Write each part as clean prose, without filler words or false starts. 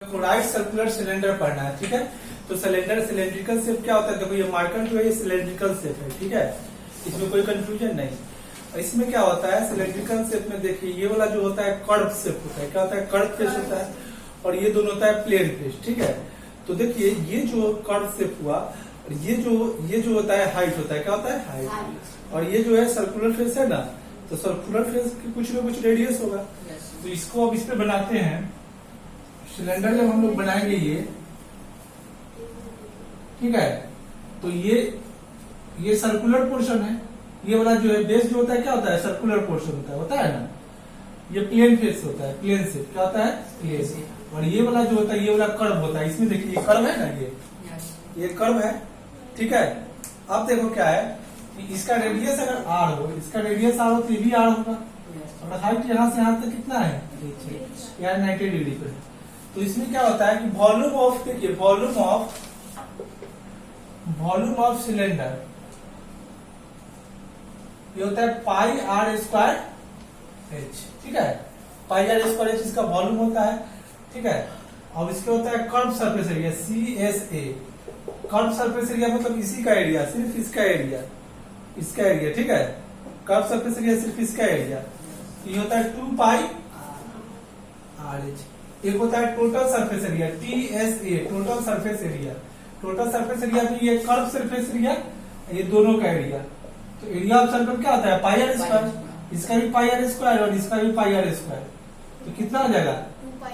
Right circular cylinder पढ़ना है, ठीक है। तो सिलेंडर सिलेंड्रिकल शेप क्या होता है, देखो ये मार्कर जो है ये सिलेंड्रिकल शेप है, ठीक है। इसमें कोई कंफ्यूजन नहीं। और इसमें क्या होता है सिलेंड्रिकल शेप में, देखिए ये वाला जो होता है कर्व शेप होता है, क्या होता है कर्व फेस होता है, और ये दोनों होता है प्लेन फेस, ठीक है। तो देखिए ये जो कर्व शेप हुआ, ये जो होता है हाइट होता है, क्या होता है हाइट, और ये जो है सर्कुलर फेस है ना, तो सर्कुलर फेस की कुछ ना कुछ रेडियस होगा। तो इसको अब इस पे बनाते हैं सिलेंडर, जब हम लोग बनाएंगे ये, ठीक है। तो ये सर्कुलर पोर्शन है, ये वाला जो है बेस जो होता है क्या होता है सर्कुलर पोर्शन होता है ना। ये प्लेन फेस होता है, प्लेन से क्या होता है प्लेन, और ये वाला जो होता है ये वाला कर्व होता है। इसमें देखिए ये कर्व है ना, ये कर्व है, ठीक है। अब देखो क्या है कि इसका रेडियस अगर आर हो, इसका रेडियस आर हो तो ये भी आर होगा, और हाइट यहाँ से यहाँ तक कितना है यार 90 डिग्री पे। तो इसमें क्या होता है कि वॉल्यूम ऑफ, देखिए वॉल्यूम ऑफ सिलेंडर ये होता है पाई आर स्क्वायर एच, ठीक है। पाई आर स्क्वायर एच इसका वॉल्यूम होता है, ठीक है। अब इसके होता है curve surface area CSA। Curve surface area मतलब इसी का एरिया, सिर्फ इसका एरिया, ठीक है। कर्व सरफेस एरिया सिर्फ इसका एरिया, ये होता है 2 पाई आर एच। एक होता है total surface area TSA, total surface area. Total surface area भी ये कर्व सरफेस एरिया, ये दोनों का एरिया। तो एरिया ऑफ सर्कल क्या होता है पाई आर स्क्वायर, इसका भी पाई आर स्क्वायर और इसका भी पाई आर स्क्वायर। तो कितना हो जाएगा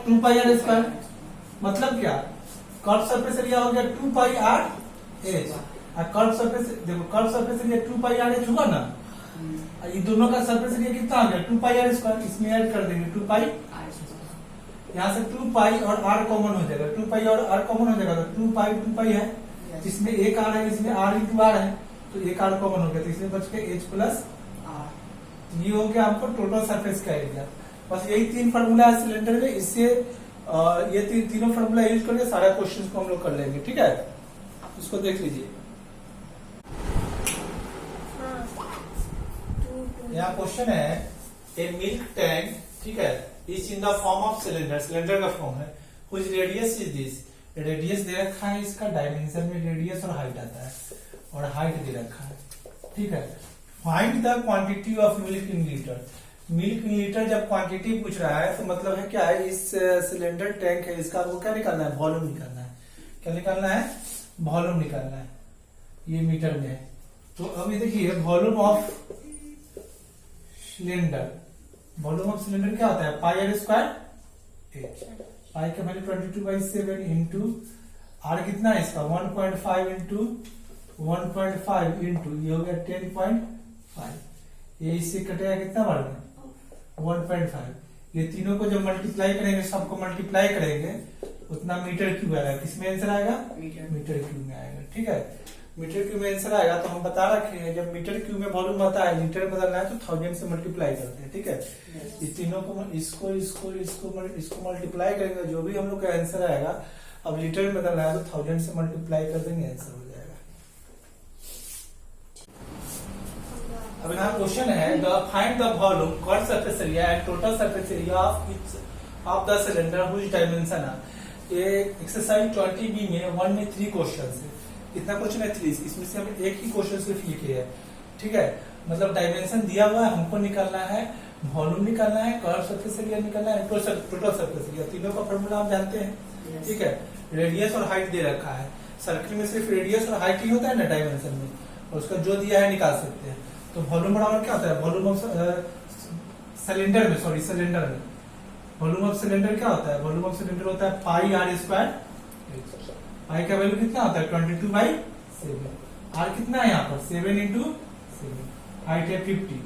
2 पाई आर स्क्वायर। मतलब क्या, कर्व सरफेस एरिया हो गया 2 पाई आर एच, और कर्व सरफेस, देखो curve surface area 2 pi r H होगा ना, ये दोनों का सरफेस एरिया कितना आ गया 2 पाई आर स्क्वायर। इसमें ऐड कर देंगे 2 पाई, यहाँ से 2 पाई और r कॉमन हो जाएगा, 2 पाई और r कॉमन हो जाएगा, तो 2 पाई है, इसमें एक r है, इसमें r इंटू r है, तो एक r कॉमन हो गया, तो इसमें बच के h प्लस r। ये हो गया आपको टोटल सरफेस का एरिया। बस यही 3 फार्मूला है सिलेंडर में, इससे ये तीनों फार्मूला यूज करके सारा क्वेश्चन को हम लोग कर लेंगे, ठीक है। इसको देख लीजिए, यहाँ क्वेश्चन है ए मिल्क टैंक, ठीक है, is in the form of cylinder, cylinder का फॉर्म है, कुछ रेडियस इज दिस, रेडियस दे रखा है, इसका डायमेंशन में रेडियस और हाइट आता है, और हाइट दे रखा है, ठीक है। Find the quantity of milk in litre. Milk in litre जब क्वांटिटी पूछ रहा है तो मतलब है क्या है, इस सिलेंडर टैंक है, इसका वो क्या निकालना है, वॉल्यूम निकालना है। क्या निकालना है, वॉल्यूम निकालना है, ये मीटर में है। तो अभी देखिए volume of cylinder, volume of cylinder क्या होता है पाई आर स्क्वायर एच। पाई का वैल्यू 22/7 इंटू आर कितना है इसका 1.5 इंटू 1.5 इंटू ये हो गया 10.5, ये इससे कटेगा कितना बार में 1.5। ये तीनों को जब मल्टीप्लाई करेंगे, सबको मल्टीप्लाई करेंगे, उतना मीटर क्यूब आएगा। किसमें आंसर आएगा मीटर क्यूब में आएगा, ठीक है। मीटर क्यूब में आंसर आएगा। तो हम बता रखे हैं जब मीटर क्यूब में वॉल्यूम आता है, लीटर बदलना है तो 1000 से मल्टीप्लाई करते हैं, ठीक है। इस तीनों को इसको मल्टीप्लाई करेंगे, जो भी हम लोग का आंसर आएगा, अब लीटर में बदलना है तो 1000 से मल्टीप्लाई कर देंगे, आंसर हो जाएगा। अब यहाँ क्वेश्चन है find the volume curve surface area and total surface area of the cylinder which dimension है। ये एक्सरसाइज 20B में 1 में 3 क्वेश्चन है। कितना क्वेश्चन है 3, इसमें से हम एक ही क्वेश्चन सिर्फ लिखे है, ठीक है। मतलब डायमेंशन दिया हुआ है, हमको निकालना है वॉल्यूम निकालना है, कर्व सरफेस एरिया निकालना है, टोटल सरफेस एरिया। तीनों का फॉर्मूला हम जानते हैं, ठीक है। रेडियस और हाइट दे रखा है, सर्किल में सिर्फ रेडियस और हाइट ही होता है ना डायमेंशन में, और उसका जो दिया है निकाल सकते हैं। तो वॉल्यूम बराबर क्या होता है, वॉल्यूम ऑफ सिलेंडर में, सिलेंडर में वॉल्यूम ऑफ सिलेंडर क्या होता है, वॉल्यूम ऑफ सिलेंडर होता है पाई आर स्क्वायर। पाई का वैल्यू कितना होता है 22/7। आर कितना है यहाँ पर 7 इंटू 7, हाइट है 50,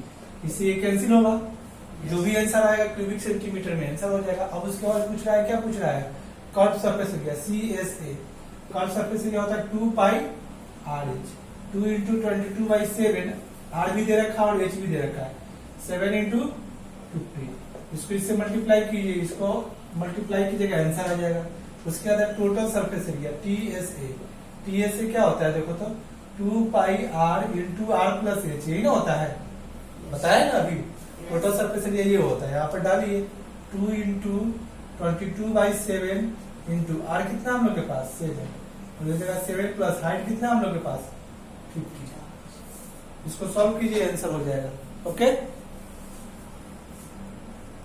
इससे ये कैंसिल होगा, जो भी आंसर आएगा क्यूबिक सेंटीमीटर में आंसर हो जाएगा। अब उसके बाद पूछ रहा है, क्या पूछ रहा है, curve surface area CSA। Curve surface area होता है 2 pi r H, 2 into 22/7, are भी दे रखा है और एच भी दे रखा है, 7 इंटू 50। इसको इससे मल्टीप्लाई कीजिए, इसको मल्टीप्लाई कीजिएगा, आंसर आ जाएगा। उसके बाद टोटल सरफेस एरिया TSA क्या होता है, देखो तो 2 pi R into R plus H, यही ना होता है, बताया ना अभी। टोटल सरफेस एरिया ये होता है, यहाँ पर डालिए 2 इंटू 22/7 इंटू आर कितना हम लोग के पास 7 और ये जगह 7 प्लस हाइट कितना हम लोग के पास 50। इसको सॉल्व कीजिए, आंसर हो जाएगा। ओके,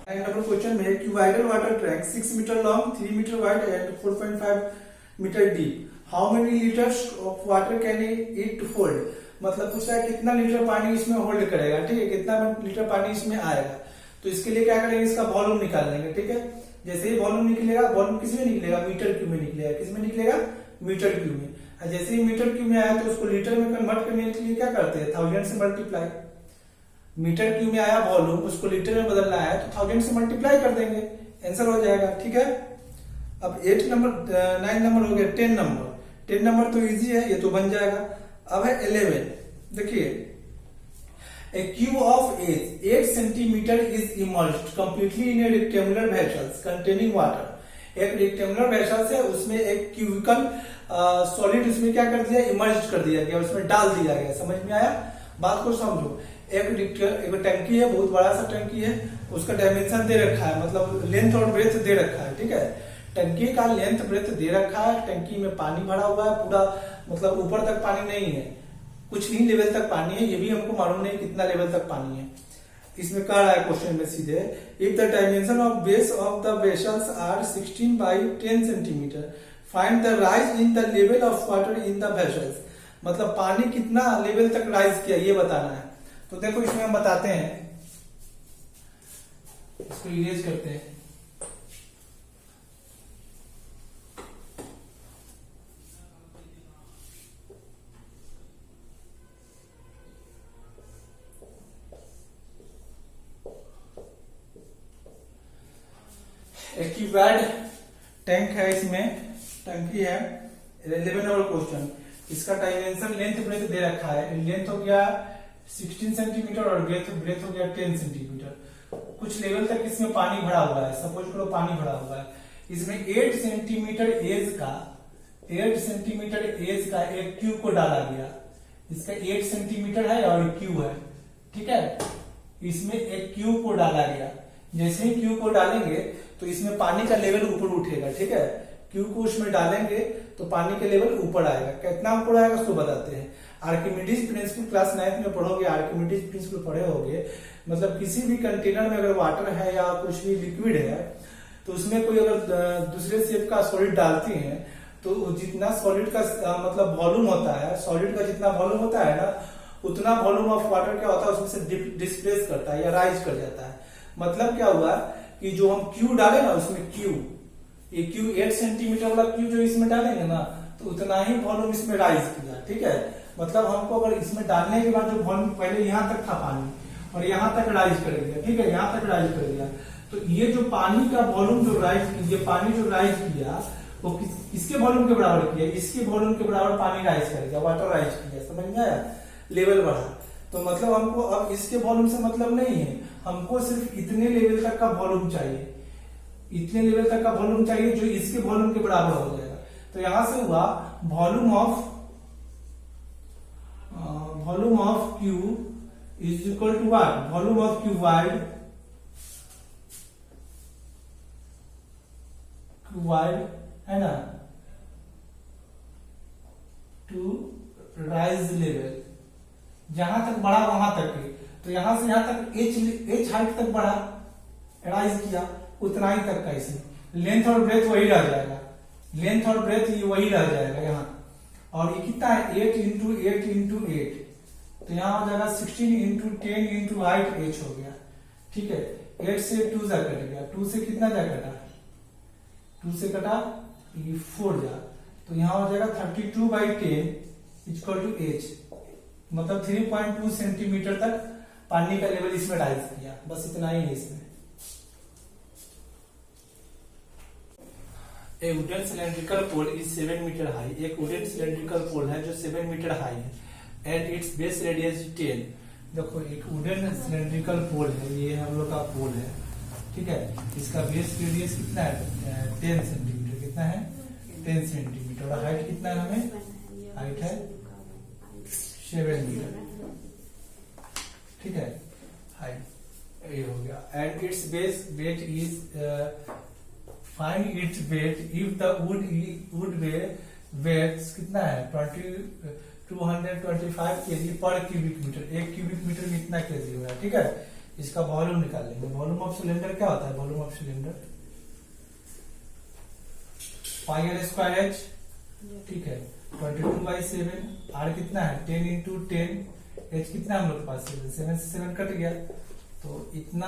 नंबर क्वेश्चन में cuboidal water tank 6 metre long, 3 metre wide and 4.5 metre deep, how many litres of water can it hold. मतलब पूछा है कितना लीटर पानी इसमें होल्ड करेगा, ठीक है, कितना लीटर पानी इसमें आएगा। तो इसके लिए क्या करेंगे, इसका वॉल्यूम निकाल लेंगे, ठीक है। जैसे ही वॉल्यूम निकलेगा, वॉल्यूम किस में निकलेगा, मीटर क्यूब में निकलेगा। किस में निकलेगा, मीटर क्यूब में। और जैसे ही मीटर क्यूब में आया तो उसको लीटर में कन्वर्ट करने के लिए क्या करते हैं, 1000 से मल्टीप्लाई। मीटर क्यूब में आया वॉल्यूम, उसको लीटर में बदलना है तो 1000 से मल्टीप्लाई कर देंगे, आंसर हो जाएगा, ठीक है। अब 8 नंबर 9 नंबर हो गया, 10 नंबर। 10 नंबर तो इजी है, ये तो बन जाएगा। अब है 11, देखिए a cube of edge 8 centimetre is immersed completely in a rectangular vessels containing water. एक रेक्टेंगुलर वेसल है, उसमें एक क्यूबिकल सॉलिड उसमें क्या कर दिया, इमर्ज कर दिया गया, उसमें डाल दिया गया। समझ में आया, बात को समझो। एक टंकी है, बहुत बड़ा सा टंकी है, उसका डायमेंशन दे रखा है, मतलब लेंथ और ब्रेथ दे रखा है, ठीक है। टंकी का लेंथ ब्रेथ दे रखा है, टंकी में पानी भरा हुआ है पूरा, मतलब ऊपर तक पानी नहीं है, कुछ ही लेवल तक पानी है, ये भी हमको मालूम नहीं कितना लेवल तक पानी है। इसमें कह रहा है क्वेश्चन में सीधे, if the dimension of base of the vessels are 16 by 10 centimetre, find the rise in the level of water in the vessels. मतलब पानी कितना लेवल तक राइज किया ये बताना है। तो देखो इसमें हम बताते हैं, इसको इरेज करते हैं। एक क्यूबॉइड टैंक है, इसमें टंकी है। 11 नंबर क्वेश्चन, इसका डायमेंशन लेंथ ब्रेथ दे रखा है। लेंथ हो गया 16 सेंटीमीटर और ब्रेथ हो गया 10 सेंटीमीटर। कुछ लेवल तक इसमें पानी भरा हुआ है, सपोज करो पानी भरा हुआ है। इसमें 8 सेंटीमीटर एज का एक क्यूब को डाला गया। इसका 8 सेंटीमीटर है और क्यूब है, ठीक है। इसमें एक क्यूब को डाला गया। जैसे ही क्यूब को डालेंगे तो इसमें पानी का लेवल ऊपर उठेगा, ठीक है। क्यूब को उसमें डालेंगे तो पानी का लेवल ऊपर आएगा। कितना ऊपर आएगा उसको बताते हैं। आर्किमिडीज प्रिंसिपल क्लास 9 में पढ़ोगे, आर्किमिडीज प्रिंसिपल पढ़े होगे। मतलब किसी भी कंटेनर में अगर वाटर है या कुछ भी लिक्विड है तो उसमें कोई अगर दूसरे शेप का सॉलिड डालती हैं तो जितना सॉलिड का मतलब वॉल्यूम होता है, सॉलिड का जितना वॉल्यूम होता है ना, उतना वॉल्यूम ऑफ वाटर क्या होता है उसमें से डिस्प्लेस करता है या राइज कर जाता है। मतलब क्या हुआ कि जो हम क्यूब डाले ना उसमें ये क्यूब 8 सेंटीमीटर वाला क्यूब जो इसमें डालेंगे ना तो उतना ही वॉल्यूम इसमें राइज किया, ठीक है। मतलब हमको अगर इसमें डालने के बाद जो वॉल्यूम पहले यहाँ तक था पानी और यहाँ तक राइज कर दिया, ठीक है, यहाँ तक राइज कर दिया, तो ये जो पानी का वॉल्यूम जो राइज, ये पानी जो राइज किया वो किसके वॉल्यूम के बराबर किया, इसके वॉल्यूम के बराबर पानी राइज कर दिया, वाटर राइज किया। समझ में आया, लेवल बढ़ा। तो मतलब हमको अब इसके वॉल्यूम से मतलब नहीं है, हमको सिर्फ इतने लेवल तक का वॉल्यूम चाहिए, इतने लेवल तक का वॉल्यूम चाहिए जो इसके वॉल्यूम के बराबर हो जाएगा। तो यहां से हुआ volume of cube is equal to what, volume of cuboid है ना, टू राइज लेवल। जहां तक बढ़ा वहां तक ही, तो यहां से यहां तक एच हाइट तक बढ़ा, राइज किया, उतना ही तक का इसमें लेंथ और ब्रेथ वही रह जाएगा, लेंथ और ब्रेथ ये वही रह जाएगा यहाँ। और ये कितना है 8 इंटू 8, तो यहाँ हो जाएगा 16 इंटू 10 इंटू हाइट एच हो गया, ठीक है। 8 से 2 जा कट गया, 2 से कितना जा कटा, 2 से कटा 4 जा, तो यहाँ हो जाएगा 32/10 इक्वल टू एच। मतलब 3.2 सेंटीमीटर तक पानी का लेवल इसमें राइज किया, बस इतना ही है इसमें। A wooden cylindrical pole is 7 metre high. एक वुडन सिलेंड्रिकल पोल है जो 7 मीटर हाई है एंड इट्स बेस रेडियस 10। देखो एक वुडन सिलेंड्रिकल पोल है, ये हम लोग का पोल है, ठीक है। इसका बेस रेडियस कितना है 10 सेंटीमीटर, कितना है 10 सेंटीमीटर। और हाइट कितना है, हमें हाइट है 7 मीटर, ठीक है, हाइट ये हो गया। And its base weight is find its weight if the wood weight कितना है 225 केजी पर क्यूबिक मीटर, एक क्यूबिक मीटर में इतना केजी हो रहा है, ठीक है। इसका वॉल्यूम निकाल लेंगे। वॉल्यूम ऑफ सिलेंडर क्या होता है? Volume of cylinder pi r square h, ठीक है। 22/7 आर कितना है 10 इंटू 10, एच कितना है हम लोग के पास 7 से 7 कट गया तो इतना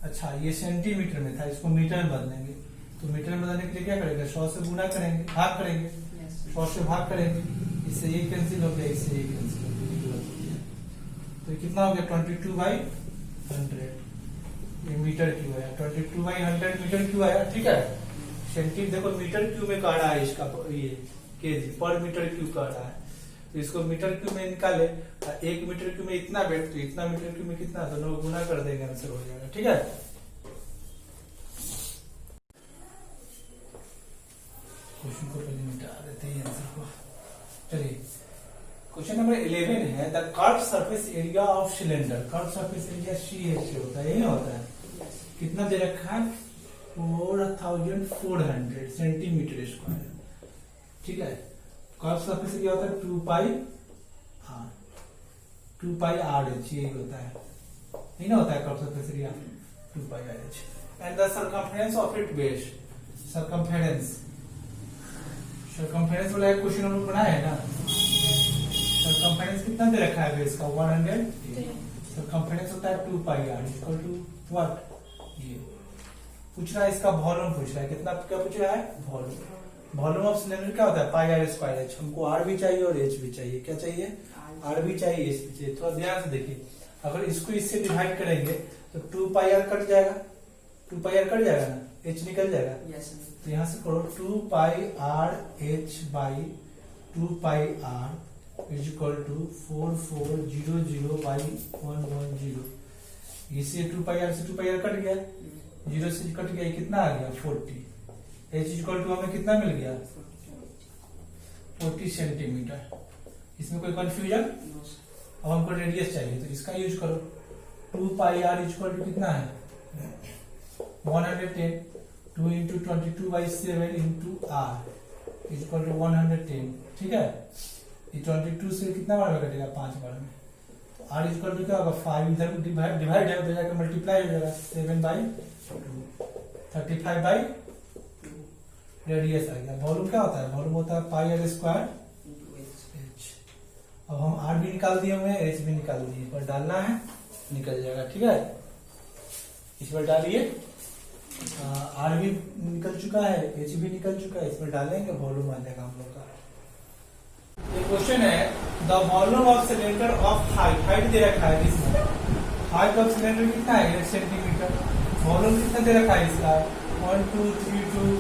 अच्छा ये सेंटीमीटर में था, इसको मीटर में बदलेंगे तो मीटर में बदलने के लिए क्या करेंगे 100 से गुना करेंगे, भाग करेंगे, 100 से भाग करेंगे, इससे ये कैंसिल हो गया, इससे ये कैंसिल हो गया, तो कितना हो गया 22/100 ये मीटर क्यू आया, 22/100 मीटर क्यू आया, ठीक है। सेंटीमीटर देखो मीटर क्यू में काढ़ा है इसका, ये केजी पर मीटर क्यू काढ़ा है, तो इसको मीटर क्यू में निकाले, एक मीटर क्यू में इतना वेट तो इतना मीटर क्यू में कितना, दोनों को गुना कर देंगे, आंसर हो जाएगा, ठीक है। क्वेश्चन को पहले मिटा देते हैं आंसर को। चलिए क्वेश्चन नंबर 11 है the curve surface area of cylinder, curve surface area CH होता है, यही होता है, कितना दे रखा है 4400 सेंटीमीटर स्क्वायर, ठीक है। कर्व सरफेस एरिया होता है 2πr/h, यही होता है, यही ना होता है curve surface area 2πr/h। And the circumference of it base, circumference वाला एक क्वेश्चन हम लोग बनाए है ना, सर्कमफेरेंस कितना दे रखा है बेस का 100, सर्कमफेरेंस होता है 2πr इक्वल टू व्हाट, ये पूछ रहा है, इसका वॉल्यूम पूछ रहा है, कितना क्या पूछ रहा है वॉल्यूम। वॉल्यूम ऑफ सिलेंडर क्या होता है पाई आर स्क्वायर एच, हमको आर भी चाहिए और एच भी चाहिए, क्या चाहिए आर भी चाहिए एच भी चाहिए। थोड़ा ध्यान से देखिए, अगर इसको इससे डिवाइड करेंगे तो 2πr कट जाएगा, 2πr कट जाएगा ना, एच निकल जाएगा, तो यहां से करो 2πr/h/2πr इज इक्वल टू 4400/110, इसे 2πr से 2πr कट गया, 0 से कट गया, कितना आ गया 40, एच इक्वल टू हमें कितना मिल गया 40 सेंटीमीटर। इसमें कोई कंफ्यूजन? अब हमको रेडियस चाहिए तो इसका यूज करो, 2πr इक्वल टू कितना है 110, 2 into 22/7 into r equal to 110, ठीक है। ये 22 से कितना बार में कटेगा 5 बार में, तो आर इक्वल टू क्या होगा 5, इधर डिवाइड है तो जाकर मल्टीप्लाई हो जाएगा 7/2 35/2 रेडियस आ गया। वॉल्यूम क्या होता है, वॉल्यूम होता है पाई आर स्क्वायर एच। अब हम आर भी निकाल दिए हुए, एच भी निकाल दिए, पर डालना है निकल जाएगा, ठीक है। इस पर डालिए, आर भी निकल चुका है, एच भी निकल चुका है, इसमें डालेंगे वॉल्यूम आ जाएगा हम लोग का। ये क्वेश्चन है the volume of cylinder of height दे रखा है, इसमें हाइट ऑफ सिलेंडर कितना है 8 सेंटीमीटर, वॉल्यूम कितना दे रखा है इसका 1232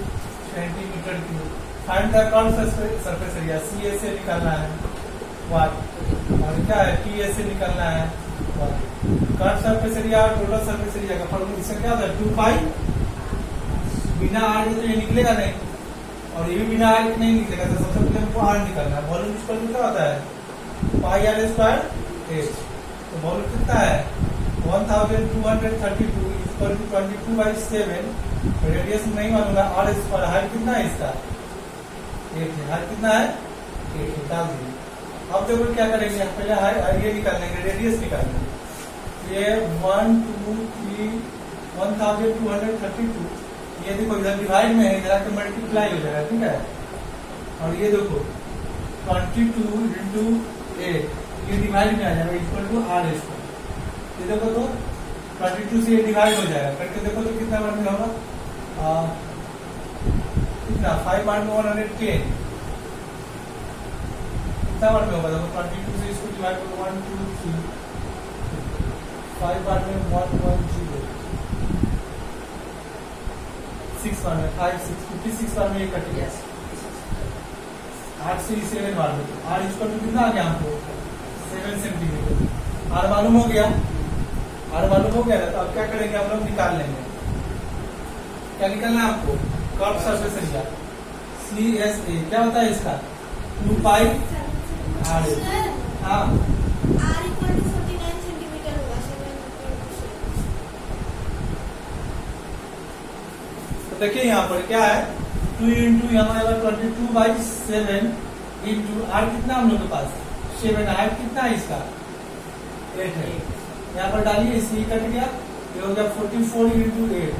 centimetre cube. Find the curve surface area, CA से निकालना है वाट, और क्या है TA से निकालना है वाट। कर्व सरफेस एरिया और टोटल सरफेस एरिया का फॉर्मूला इसका क्या होता है 2π, बिना आर के तो ये निकलेगा नहीं, और ये भी बिना आर के नहीं निकलेगा, तो सबसे पहले हमको आर निकालना है। वॉल्यूम इक्वल टू क्या होता है पाई आर स्क्वायर एच, तो वॉल्यूम कितना है 1232 इक्वल टू 22/7, रेडियस नहीं मालूम है, आर स्क्वायर हाइट कितना है इसका 8 है, हाइट कितना है 8 निकाल दीजिए। अब देखो क्या करेंगे, पहले हाइट ये निकाल लेंगे, रेडियस निकाल लेंगे, ये 1 2 3 1232, ये देखो इधर डिवाइड में है, इधर आके मल्टीप्लाई हो जाएगा, ठीक है। और ये देखो 22 इंटू 8 ये डिवाइड में आ जाएगा इक्वल टू आर स्क्वायर, ये देखो तो 22 से ये डिवाइड हो जाएगा, करके देखो तो कितना बार में होगा कितना 5 बार में 110, कितना बार में होगा देखो 22 से इसको डिवाइड करो 1 2 3 5 बार में 110, 6 बार में 5 6 56 बार में ये कट गया, 8 से 7 बार में, आर इक्वल टू कितना आ गया हमको 7 सेंटीमीटर। आर मालूम हो गया, आर मालूम हो गया ना, तो अब क्या करेंगे हम लोग निकाल लेंगे, क्या निकालना है आपको कर्व सरफेस एरिया CSA, क्या होता है इसका 2πr। हाँ R इक्वल टू 49 सेंटीमीटर होगा, देखिए यहाँ पर क्या है 2 इंटू यहाँ आएगा 22/7 इंटू आर कितना हम लोग के पास 7 हाइट कितना है इसका 8 है। यहाँ पर डालिए इसी कट गया ये हो गया 44 इंटू 8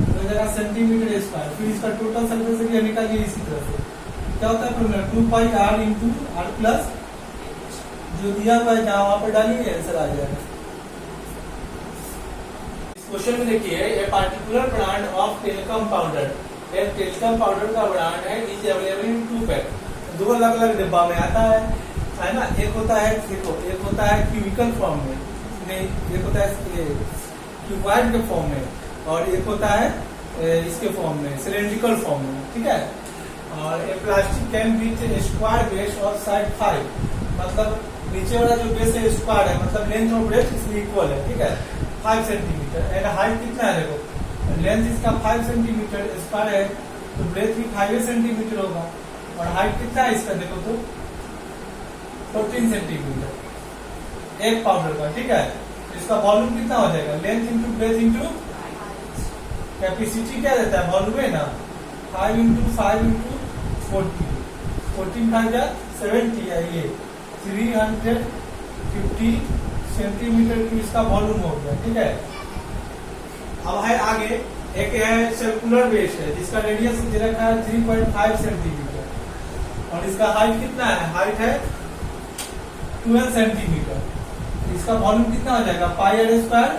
हो जाएगा सेंटीमीटर स्क्वायर। फिर इसका टोटल सरफेस एरिया निकालिए इसी तरह से क्या होता है formula 2πr into R plus जो दिया हुआ है जहाँ वहां पर डालिए आंसर आ जाएगा। क्वेश्चन में देखिए a particular brand of talcum powder एक टेलकम पाउडर का ब्रांड है इज अवेलेबल इन 2 पैक। दो अलग अलग डिब्बा में आता है ना। एक होता है देखो एक होता है क्यूबिकल फॉर्म में नहीं एक होता है क्यूबॉइड के फॉर्म में और एक होता है इसके फॉर्म में सिलेंड्रिकल फॉर्म में ठीक है। और a plastic can with square base of side 5 मतलब नीचे वाला जो बेस है स्क्वायर है मतलब लेंथ और ब्रेथ इसमें इक्वल है ठीक है 5 सेंटीमीटर एंड हाइट कितना है देखो लेंथ इसका 5 सेंटीमीटर स्क्वायर है तो ब्रेथ भी 5 सेंटीमीटर होगा और हाइट कितना है इसका देखो तो 14 सेंटीमीटर एक पाउडर का ठीक है। इसका वॉल्यूम कितना हो जाएगा length into breadth into capacity क्या देता है वॉल्यूम है ना 5 इंटू 5 इंटू 40 14 5 70 है ये 350 सेंटीमीटर की इसका वॉल्यूम हो गया ठीक है। अब है आगे एक है सर्कुलर बेस है जिसका रेडियस दे रखा है 3.5 सेंटीमीटर और इसका हाइट कितना है हाइट है 12 सेंटीमीटर। इसका वॉल्यूम कितना हो जाएगा पाई आर स्क्वायर।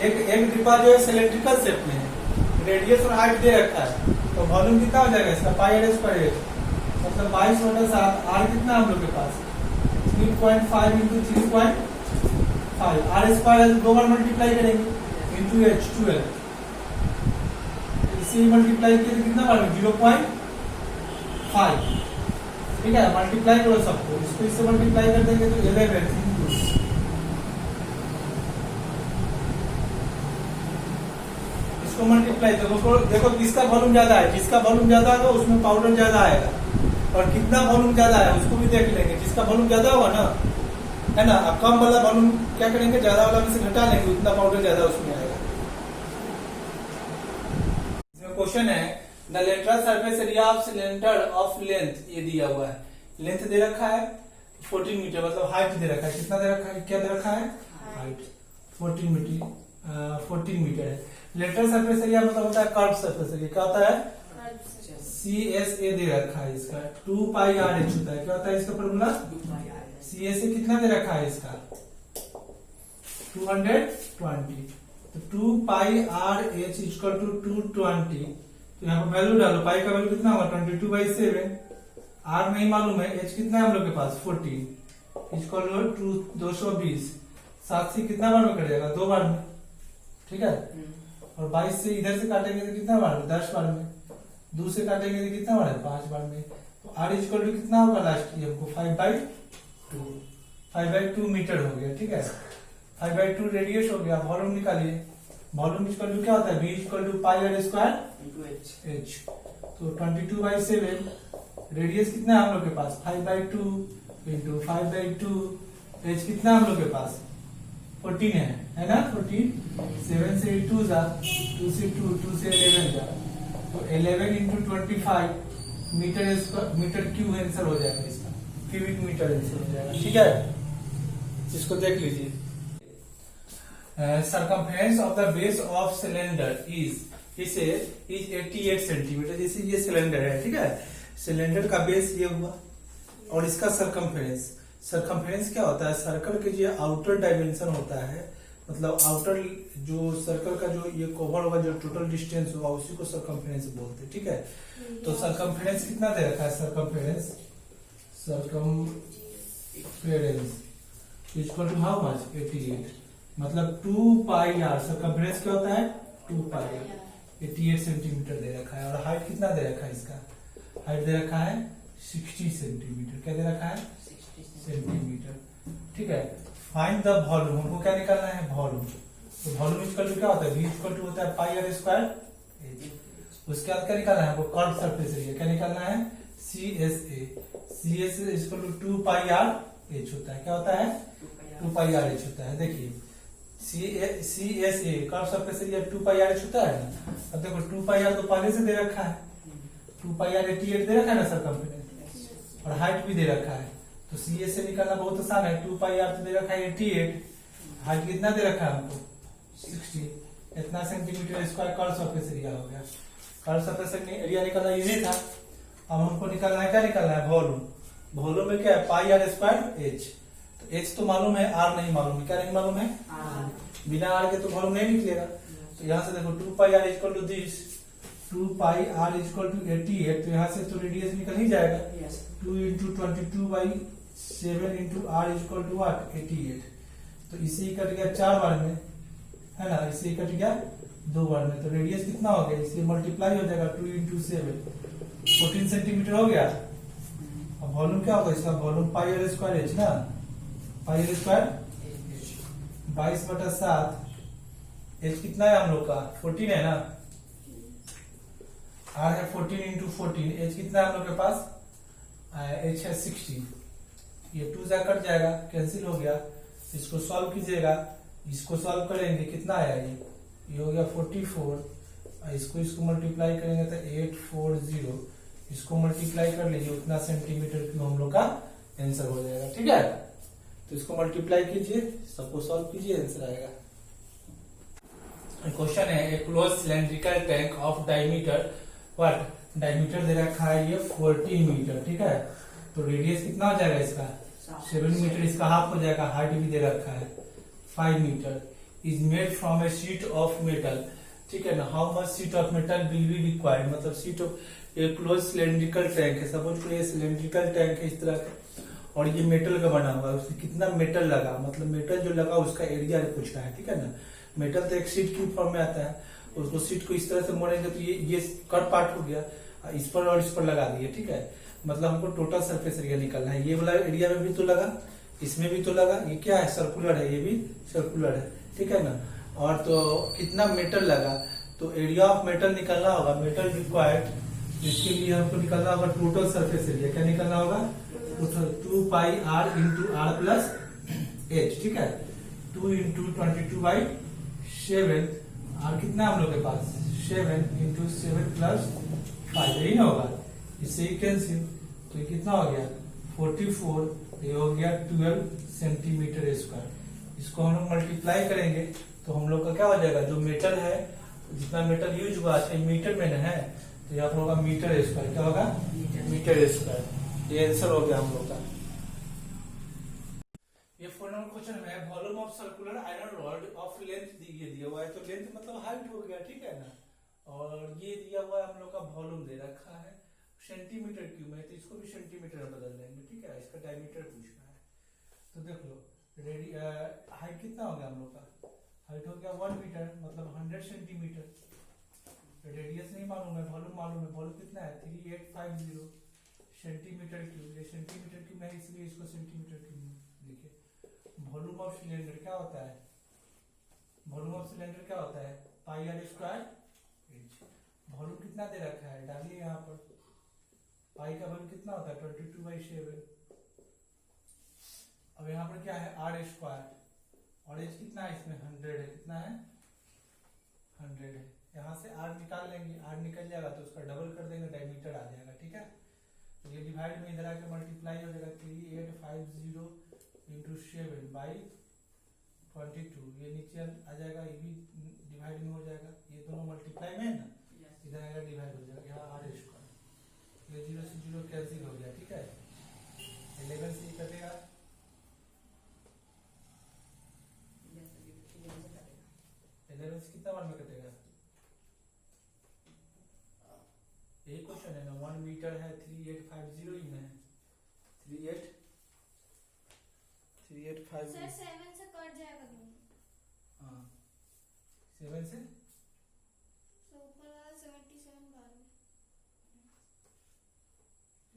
एक डिब्बा जो है सिलेंड्रिकल शेप में है रेडियस और हाइट दे रखा है तो वॉल्यूम कितना हो जाएगा इसका पाई आर स्क्वायर मतलब 22/7 आर कितना हम लोग के पास 3.5 इंटू 3.5 आर स्क्वायर दो बार मल्टीप्लाई करेंगे इंटू एच 12 इसे मल्टीप्लाई किया तो कितना बार 0.5 ठीक है। मल्टीप्लाई करो सबको इसको इससे मल्टीप्लाई कर देंगे तो 11 इसको मल्टीप्लाई देखो किसका वॉल्यूम ज्यादा है जिसका वॉल्यूम ज्यादा होगा उसमें पाउडर ज्यादा आएगा और कितना वॉल्यूम ज्यादा है उसको भी देख लेंगे जिसका वॉल्यूम ज्यादा होगा ना है ना। अब कम वाला वॉल्यूम क्या करेंगे ज्यादा वाला में से घटा लेंगे उतना पाउडर ज्यादा उसमें आएगा। इसमें क्वेश्चन है the lateral surface area of cylinder of length ये दिया हुआ है लेंथ दे रखा है 14 मीटर मतलब हाइट दे रखा है कितना दे रखा है क्या दे रखा है हाइट 14 मीटर है। लेटरल सरफेस एरिया मतलब होता है कर्व सरफेस एरिया क्या होता है CSA दे रखा है इसका 2πRh होता है क्या होता है इसका फॉर्मूला CSA कितना दे रखा है इसका 220 तो 2πRh इक्वल टू 220 तो यहाँ पर वैल्यू डालो पाई का वैल्यू कितना होगा 22/7 R नहीं मालूम है H कितना है हम लोग के पास 14 इक्वल टू 220 7 से कितना बार में कट जाएगा 2 बार में ठीक है। और 22 से इधर से काटेंगे तो कितना बार में 10 बार में 2 से काटेंगे तो कितना बार है 5 बार में तो R इक्वल टू कितना होगा लास्ट की हमको 5/2 मीटर हो गया ठीक है। 5/2 रेडियस हो गया वॉल्यूम निकालिए वॉल्यूम इक्वल टू क्या होता है V equal to pi r square H तो 22/7 रेडियस कितना है हम लोग के पास 5/2 इंटू 5/2 H कितना हम लोग के पास 14 है ना 14 7 से 2 जा 2 से 2 से 11 जा तो 11 इंटू 25 मीटर क्यूब आंसर हो जाएगा इसका क्यूबिक मीटर आंसर हो जाएगा ठीक है। इसको देख लीजिए circumference of the base of cylinder is 88 centimetre जैसे ये सिलेंडर है ठीक है। सिलेंडर का बेस ये हुआ और इसका सरकमफेरेंस क्या होता है सर्कल के जो आउटर डायमेंशन होता है मतलब आउटर जो सर्कल का जो ये कवर होगा जो टोटल डिस्टेंस होगा उसी को सरकमफेरेंस बोलते हैं ठीक है। तो सरकमफेरेंस कितना दे रखा है circumference equal to how much 88 मतलब 2πr सरकमफेरेंस क्या होता है 2πr 88 सेंटीमीटर दे रखा है। और हाइट कितना दे रखा है इसका हाइट दे रखा है 60 सेंटीमीटर क्या दे रखा है 60 सेंटीमीटर ठीक है। फाइंड द वॉल्यूम हमको क्या निकालना है वॉल्यूम तो वॉल्यूम इक्वल टू क्या होता है V इक्वल टू होता है पाई आर स्क्वायर उसके बाद क्या निकालना है हमको कर्व सरफेस एरिया क्या निकालना है CSA इक्वल टू 2πRh होता है क्या होता है 2πRh होता है। देखिए C S A curve surface area 2 pi r h होता है ना। अब देखो 2 पाई आर तो पहले से दे रखा है, 2 पाई आर 88 दे रखा है ना सरकमफेरेंस, और हाइट भी दे रखा है। तो सी एस से निकालना बहुत आसान है। 2 पाई आर तो दे रखा है 88, हाइट कितना दे रखा है हमको 60, इतना centimetre square curve surface area हो गया। कर्व सरफेस एरिया निकालना इजी था। अब हमको निकालना है, क्या निकालना है, वॉल्यूम। वॉल्यूम में क्या है, पाई आर स्क्वायर एच। तो एच तो मालूम है, आर नहीं मालूम है। क्या नहीं मालूम है, बिना आर के तो वॉल्यूम नहीं निकलेगा। तो यहाँ से देखो 2 pi R equal to this, 2 pi R equal to 88। तो यहाँ से तो रेडियस निकल ही जाएगा। 2 into 22/7 into r equal to what 88। तो इसे ही कट गया 4 बार में, है ना, इसे ही कट गया 2 बार में। तो रेडियस कितना हो गया, इसे मल्टीप्लाई हो जाएगा 2 इंटू 7, 14 सेंटीमीटर हो गया। अब वॉल्यूम क्या होगा इसका, volume pi r square h ना, पाई आर स्क्वायर 22/7। एच कितना है हम लोग का 14 है ना, आर है 14 इंटू 14। एच कितना है हम लोग के पास, एच है 60। ये 2 से कट जाएगा, कैंसिल हो गया। इसको सॉल्व कीजिएगा, इसको सॉल्व करेंगे कितना आया, ये हो गया 44। इसको मल्टीप्लाई करेंगे तो 840। इसको मल्टीप्लाई कर लीजिए, उतना सेंटीमीटर क्यूब हम लोग का आंसर हो जाएगा। ठीक है, तो इसको मल्टीप्लाई कीजिए, सबको सॉल्व कीजिए, आंसर आएगा। क्वेश्चन है, a close cylindrical tank of diameter what, diameter दे रखा है ये 40 मीटर। ठीक है, तो रेडियस कितना हो जाएगा इसका 7 मीटर, इसका हाफ हो जाएगा। हाइट भी दे रखा है 5 metre. Is made from a sheet of metal. ठीक है ना, how much sheet of metal will be required, मतलब sheet of a close cylindrical tank है। सपोज को ये सिलेंड्रिकल टैंक है इस तरह का, और ये मेटल का बना हुआ है। उसमें कितना मेटल लगा, मतलब मेटल जो लगा उसका एरिया पूछ रहा है। ठीक है ना, मेटल तो एक शीट की फॉर्म में आता है। उसको शीट को इस तरह से मोड़ेंगे तो ये कट पार्ट हो गया, इस पर और इस पर लगा दिए। ठीक है, मतलब हमको टोटल सरफेस एरिया निकालना है। ये वाला एरिया में भी तो लगा, इसमें भी तो लगा। ये क्या है, सर्कुलर है, ये भी सर्कुलर है। ठीक है ना, और तो कितना मेटल लगा, तो एरिया ऑफ मेटल निकालना होगा, मेटल रिक्वायर्ड। इसके लिए हमको निकालना होगा टोटल सरफेस एरिया। क्या निकालना होगा, 2 pi R into R plus H. ठीक है, 2 इंटू 22/7। आर कितना हम लोग के पास 7 इंटू 7 प्लस 5, यही ना होगा। इससे ही कैंसिल, तो ये कितना हो गया 44। ये हो गया 12 सेंटीमीटर स्क्वायर। इसको हम लोग मल्टीप्लाई करेंगे तो हम लोग का क्या हो जाएगा, जो मेटल है, जितना मेटल यूज हुआ है मीटर में है, तो यहाँ पर होगा मीटर स्क्वायर। क्या होगा, मीटर स्क्वायर। ये आंसर हो गया हम लोग का। ये 4 नंबर क्वेश्चन में volume of circular iron rod of length ये दिया हुआ है। तो लेंथ मतलब हाइट हो गया। ठीक है ना, और ये दिया हुआ है हम लोग का वॉल्यूम दे रखा है सेंटीमीटर क्यूब में, तो इसको भी सेंटीमीटर में बदल देंगे। ठीक है, इसका डायमीटर पूछना है। तो देख लो, हाइट कितना हो गया हम लोग का, हाइट हो गया 1 मीटर, मतलब 100 सेंटीमीटर। रेडियस नहीं मालूम है, वॉल्यूम मालूम है। वॉल्यूम कितना है 3850 सेंटीमीटर क्यूब। ये सेंटीमीटर क्यूब है, इसलिए इसको सेंटीमीटर क्यूब में देखिए। वॉल्यूम ऑफ सिलेंडर क्या होता है, वॉल्यूम ऑफ सिलेंडर क्या होता है, पाई आर स्क्वायर एच। वॉल्यूम कितना दे रखा है, डालिए यहाँ पर। पाई का वॉल्यूम कितना होता है 22/7। अब यहाँ पर क्या है आर स्क्वायर, और एच कितना है इसमें 100 है। कितना है 100 है। यहाँ से आर निकाल लेंगे, आर निकल जाएगा तो उसका डबल कर देंगे, डायमीटर आ जाएगा। ठीक है, तो ये डिवाइड में इधर आके मल्टीप्लाई हो जाएगा 3850 इंटू 7/22। ये नीचे आ जाएगा, ये भी डिवाइड में हो जाएगा। ये दोनों मल्टीप्लाई में है ना, इधर आएगा डिवाइड हो जाएगा। यहाँ आर स्क्वायर, ये 0 से 0 कैंसिल हो गया। ठीक है, 11 से कटेगा, 11 से कितना बार में कटेगा, यही क्वेश्चन है ना। 1 मीटर है 3850 ही में है 3850। सर 7 से कट जाएगा दोनों। हाँ 7 से, तो ऊपर वाला 77 बार में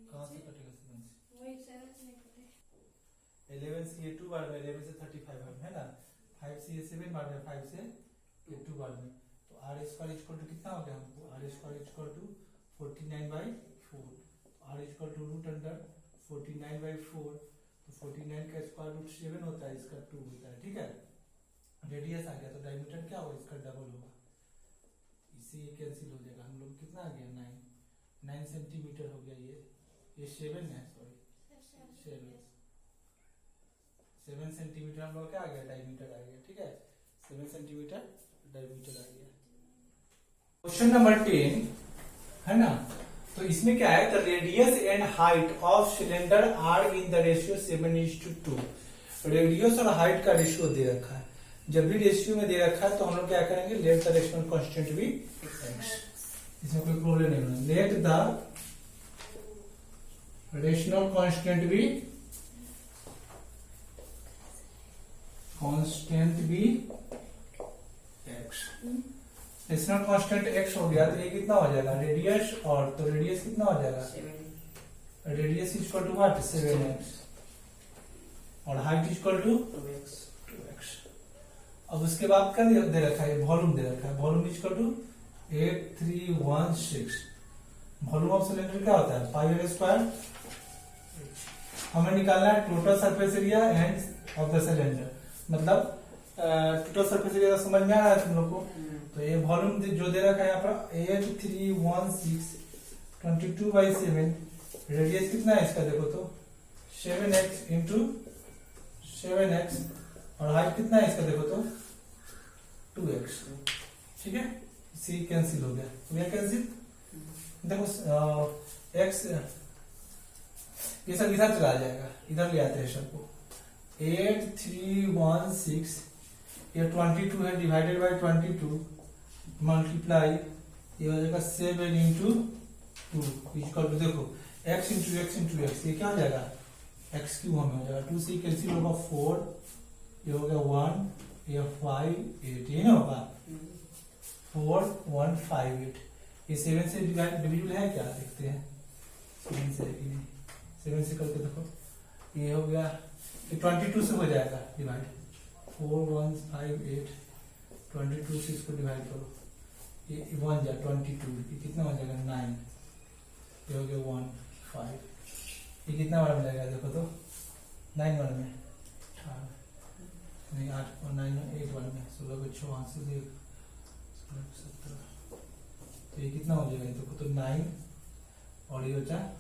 कहाँ से कटेगा 7 से, वही 7 से नहीं कटे। 11 से ये 2 बार में, 11 से 35 बार में, है ना। 5 से ये 7 बार में, 5 से ये 2 बार में। तो आर स्क्वायर इक्वल टू कितना हो गया हमको, r square equal to 49/4। R equal to root under 49/4। तो 49 का स्क्वायर रूट 7 होता है, इसका 2 होता है। ठीक है, रेडियस आ गया तो डायमीटर क्या होगा, इसका डबल होगा, इसी कैंसिल हो जाएगा। हम लोग कितना आ गया 9 सेंटीमीटर हो गया, ये 7 है, सॉरी 7 सेंटीमीटर हम लोग क्या आ गया, डायमीटर आ गया। ठीक है, 7 सेंटीमीटर डायमीटर आ गया। क्वेश्चन नंबर 10 है ना, तो इसमें क्या है, the radius and height of cylinder are in the ratio 7:2। Radius और हाइट का रेशियो दे रखा है। जब भी रेशियो में दे रखा है तो हम लोग क्या करेंगे, let the rational constant be x. इसमें कोई प्रॉब्लम नहीं होना, let the rational constant be x. Rational constant x हो गया तो ये कितना हो जाएगा, रेडियस, और तो रेडियस कितना हो जाएगा, radius is equal to what, 7x, और height is equal to 2x। अब उसके बाद क्या दे रखा है, वॉल्यूम दे रखा है, volume is equal to 8316। Volume of cylinder क्या होता है, 5r²। हमें निकालना है total surface area and of the cylinder, मतलब टोटल सरफेस एरिया समझ में आ रहा है तुम लोग को। तो ये वॉल्यूम जो दे रखा है यहाँ पर 8316/22/7। रेडियस कितना है इसका, देखो तो 7x इंटू 7x, और हाइट कितना है इसका, देखो तो 2x। ठीक है, सी कैंसिल हो गया, कैंसिल। देखो x ये सब इधर चला जाएगा, इधर ले आते हैं सबको। 8316, ये 22 है, डिवाइडेड बाय 22 मल्टीप्लाई, ये हो जाएगा 7 इंटू 2 इक्वल टू, देखो x into x into x, ये क्या हो जाएगा, x क्यूब हमें हो जाएगा। 2 से कैंसिल होगा 4, ये हो गया 1, ये 5 8, ये ना होगा 4 1 5 8। ये 7 से डिविजिबल है क्या, देखते हैं 7 से कि नहीं। 7 से करके देखो, ये हो गया, ये 22 से हो जाएगा डिवाइड, 4 1 5 8, 22 से इसको डिवाइड करो, ये 1 जा 22, ये कितना हो जाएगा 9, ये हो गया 1 5, ये कितना बार मिलेगा, देखो तो 9 बार में 18, नहीं 8 और 9 8 बार में 16 को 6 हाथ से 17, तो ये कितना हो जाएगा, देखो तो 9, और ये होता है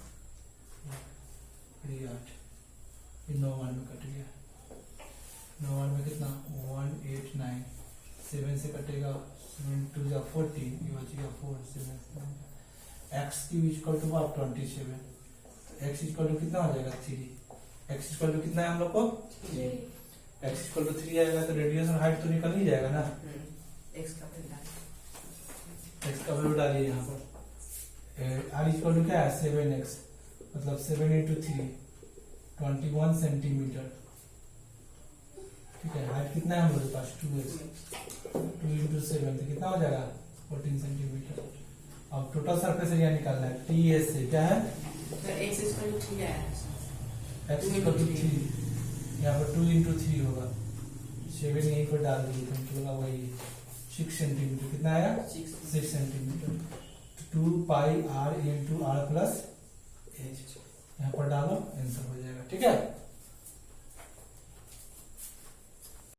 8, ये 9 बार में कट गया, 9 बार में कितना 1 8 9, 7 से कटेगा 7 2 जा 14, ये बचेगा 4 7 x cube equal to 27, x equal to कितना हो जाएगा 3, x इक्वल टू कितना है हम लोग को, x इक्वल टू 3 आएगा तो रेडियस और हाइट तो निकल ही जाएगा ना। x का वैल्यू डालिए यहाँ पर, r इक्वल टू क्या है 7x, मतलब 7 इंटू 3 21 सेंटीमीटर। ठीक है, हाइट कितना है हम लोग के पास 2x, 2 इंटू 7 तो कितना हो जाएगा 14 सेंटीमीटर। अब टोटल सरफेस एरिया निकालना है, टीएस से क्या है, x इक्वल टू 3 है, x इक्वल टू 3, यहाँ पर 2 इंटू 3 होगा, 7 यहीं पर डाल दिए तो निकलेगा वही 6 सेंटीमीटर। कितना आया 6 सेंटीमीटर। 2 पाई r into r plus h, यहाँ पर डालो आंसर हो जाएगा। ठीक है।